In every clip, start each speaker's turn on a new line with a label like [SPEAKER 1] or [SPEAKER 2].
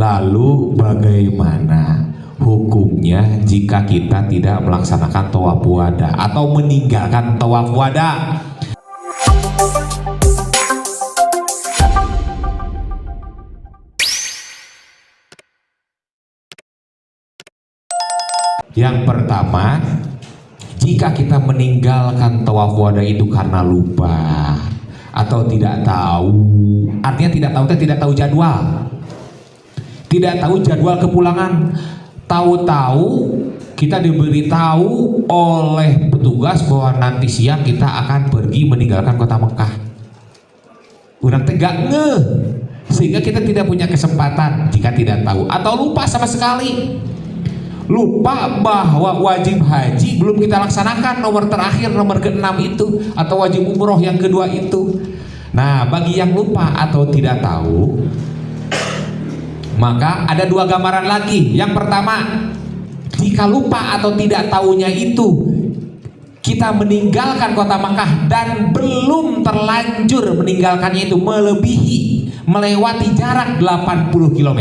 [SPEAKER 1] Lalu bagaimana hukumnya jika kita tidak melaksanakan tawaf wada atau meninggalkan tawaf wada? Yang pertama, jika kita meninggalkan tawaf wada itu karena lupa atau tidak tahu, artinya tidak tahu jadwal. Tidak tahu jadwal kepulangan. Tahu-tahu kita diberitahu oleh petugas bahwa nanti siang kita akan pergi meninggalkan kota Mekah. Urang teh gak ngeh, sehingga kita tidak punya kesempatan jika tidak tahu atau lupa sama sekali. Lupa bahwa wajib haji belum kita laksanakan, nomor terakhir, nomor ke-6 itu, atau wajib umroh yang kedua itu. Nah, bagi yang lupa atau tidak tahu, maka ada dua gambaran lagi. Yang pertama, jika lupa atau tidak tahunya itu kita meninggalkan kota Makkah dan belum terlanjur meninggalkannya itu melewati jarak 80 km,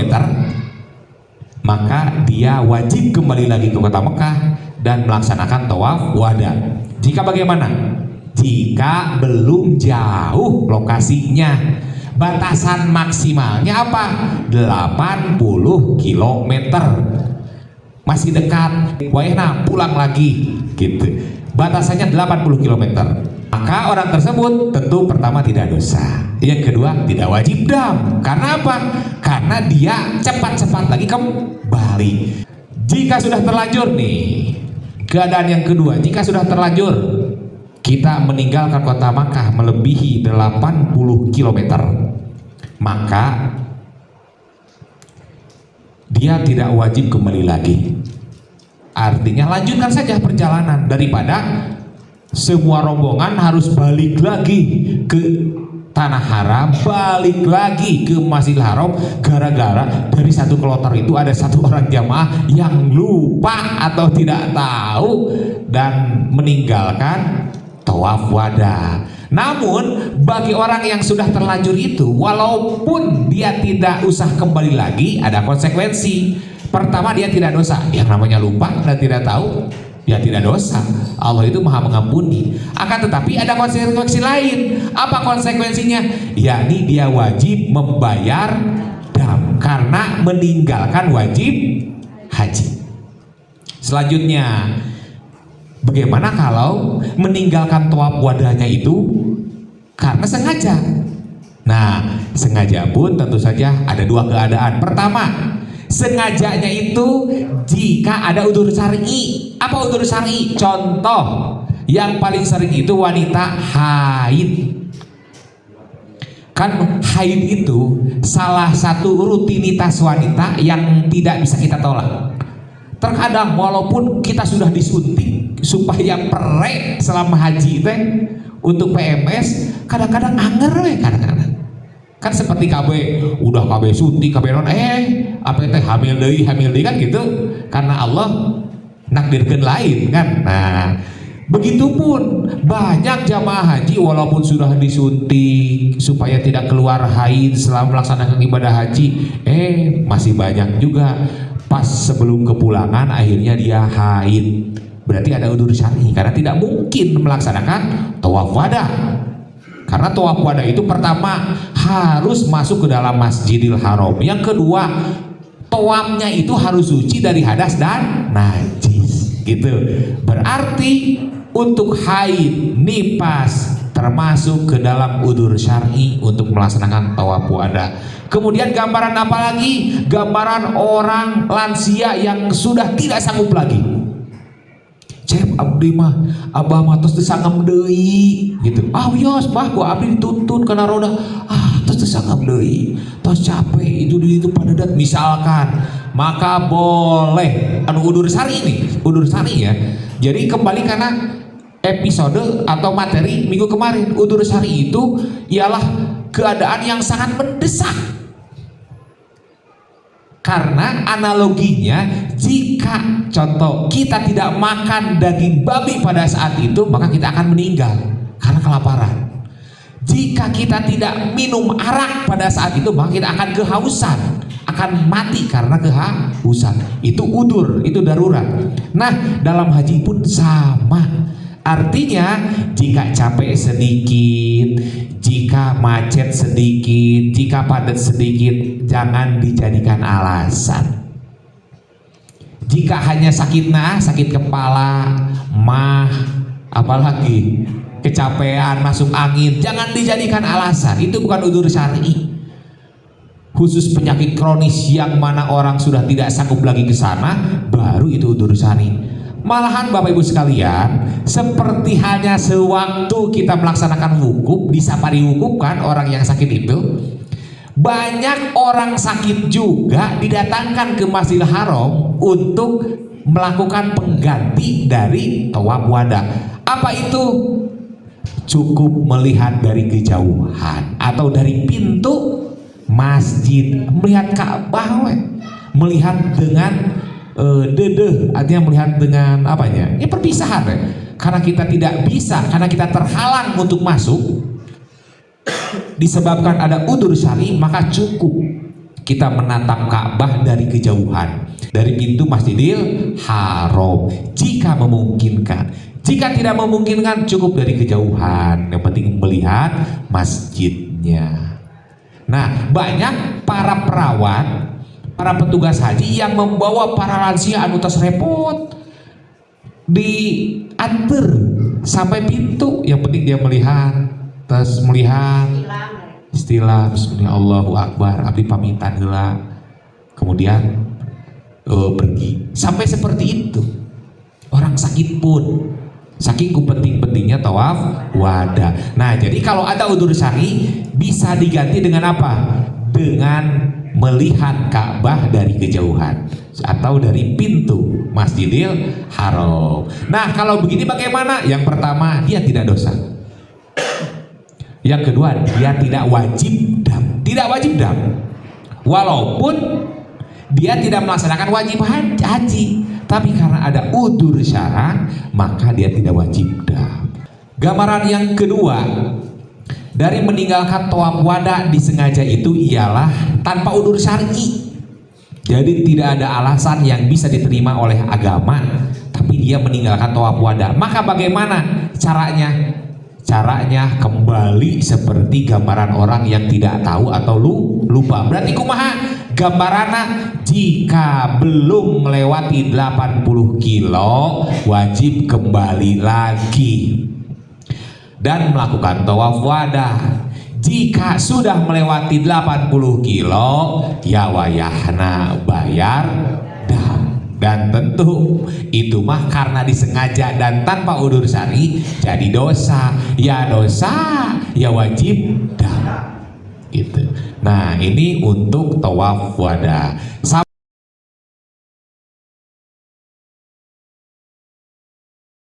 [SPEAKER 1] maka dia wajib kembali lagi ke kota Mekah dan melaksanakan tawaf wada. Jika bagaimana? Jika belum jauh lokasinya, batasan maksimalnya apa? 80 km. Masih dekat, wayahna pulang lagi gitu. Batasannya 80 km. Maka orang tersebut tentu pertama tidak dosa. Yang kedua tidak wajib dam. Karena apa? Karena dia cepat-cepat lagi kembali. Jika sudah terlanjur nih, keadaan yang kedua, jika sudah terlanjur kita meninggalkan kota Makkah melebihi 80 km, maka dia tidak wajib kembali lagi. Artinya lanjutkan saja perjalanan, daripada semua rombongan harus balik lagi ke tanah haram, balik lagi ke Masjidil Haram gara-gara dari satu kloter itu ada satu orang jamaah yang lupa atau tidak tahu dan meninggalkan tawaf wada. Namun bagi orang yang sudah terlanjur itu, walaupun dia tidak usah kembali lagi, ada konsekuensi. Pertama, dia tidak dosa. Yang namanya lupa dan tidak tahu, ya tidak dosa. Allah itu maha mengampuni. Akan tetapi ada konsekuensi lain. Apa konsekuensinya? Yakni dia wajib membayar dam karena meninggalkan wajib haji. Selanjutnya, bagaimana kalau meninggalkan tawaf wadanya itu karena sengaja? Nah, sengaja pun tentu saja ada dua keadaan. Pertama, sengajanya itu jika ada udzur syar'i. Apa udzur syar'i? Contoh yang paling sering itu wanita haid. Kan haid itu salah satu rutinitas wanita yang tidak bisa kita tolak. Terkadang walaupun kita sudah disuntik supaya perek selama haji teh untuk PMS, kadang-kadang anger we kadang-kadang. Kan seperti KB, udah KB suntik, KB non apa teh hamil deui kan gitu. Karena Allah nakdirkeun lain kan. Nah, begitupun banyak jamaah haji walaupun sudah disuntik supaya tidak keluar haid selama melaksanakan ibadah haji, masih banyak juga pas sebelum kepulangan akhirnya dia haid. Berarti ada udzur syar'i karena tidak mungkin melaksanakan tawaf wada. Karena tawaf wada itu pertama harus masuk ke dalam Masjidil Haram. Yang kedua, tawafnya itu harus suci dari hadas dan najis. Gitu. Berarti untuk haid, nifas termasuk ke dalam udzur syar'i untuk melaksanakan tawaf wada. Kemudian gambaran apa lagi? Gambaran orang lansia yang sudah tidak sanggup lagi. Cep abdi mah abah mah tos teu sanggup deui gitu. Wios bah gua abdi dituntun kana roda. Tos teu sanggup deui. Tos capek itu padedat misalkan. Maka boleh udzur syar'i nih, udzur syar'i ya. Jadi kembali karena episode atau materi minggu kemarin, udzur syar'i itu ialah keadaan yang sangat mendesak. Karena analoginya, jika contoh kita tidak makan daging babi pada saat itu, maka kita akan meninggal karena kelaparan. Jika kita tidak minum arak pada saat itu, maka kita akan kehausan, akan mati karena kehausan. Itu udur, itu darurat. Nah, dalam haji pun sama. Artinya jika capek sedikit, jika macet sedikit, jika padat sedikit, jangan dijadikan alasan. Jika hanya sakit sakit kepala, apalagi kecapean, masuk angin, jangan dijadikan alasan. Itu bukan udzur syar'i. Khusus penyakit kronis yang mana orang sudah tidak sanggup lagi ke sana, baru itu udzur syar'i. Malahan Bapak Ibu sekalian, seperti hanya sewaktu kita melaksanakan wukuf, di safari wukuf kan orang yang sakit itu, banyak orang sakit juga didatangkan ke Masjidil Haram untuk melakukan pengganti dari tawaf wada. Apa itu? Cukup melihat dari kejauhan atau dari pintu masjid, melihat Ka'bah, melihat dengan artinya melihat dengan apanya? Ya perpisahan, karena kita tidak bisa, karena kita terhalang untuk masuk disebabkan ada udzur syar'i, maka cukup kita menatap Ka'bah dari kejauhan, dari pintu Masjidil Haram jika memungkinkan. Jika tidak memungkinkan, cukup dari kejauhan, yang penting melihat masjidnya. Nah, banyak para perawat, para petugas haji yang membawa para lansia anu tos repot, diantar sampai pintu, yang penting dia melihat, terus melihat istilah Bismillah Allahu Akbar, abdi pamitan heula, kemudian pergi. Sampai seperti itu. Orang sakit pun, saking penting-pentingnya tawaf wada. Nah, jadi kalau ada udzur syar'i bisa diganti dengan apa? Dengan melihat Ka'bah dari kejauhan atau dari pintu Masjidil Haram. Nah, kalau begini bagaimana? Yang pertama, dia tidak dosa. Yang kedua, dia tidak wajib dam. Tidak wajib dam. Walaupun dia tidak melaksanakan wajib haji, tapi karena ada udzur syara, maka dia tidak wajib dam. Gambaran yang kedua dari meninggalkan tawaf wada disengaja itu ialah tanpa udzur syar'i. Jadi tidak ada alasan yang bisa diterima oleh agama, tapi dia meninggalkan tawaf wada. Maka bagaimana caranya? Caranya kembali seperti gambaran orang yang tidak tahu atau lupa. Berarti kumaha gambarana? Jika belum melewati 80 kilo wajib kembali lagi dan melakukan tawaf wada. Jika sudah melewati 80 kilo ya wayahna bayar dam. Dan tentu itu mah karena disengaja dan tanpa udzur syar'i jadi dosa. Ya dosa, ya wajib dam. Gitu. Nah, ini untuk tawaf wada.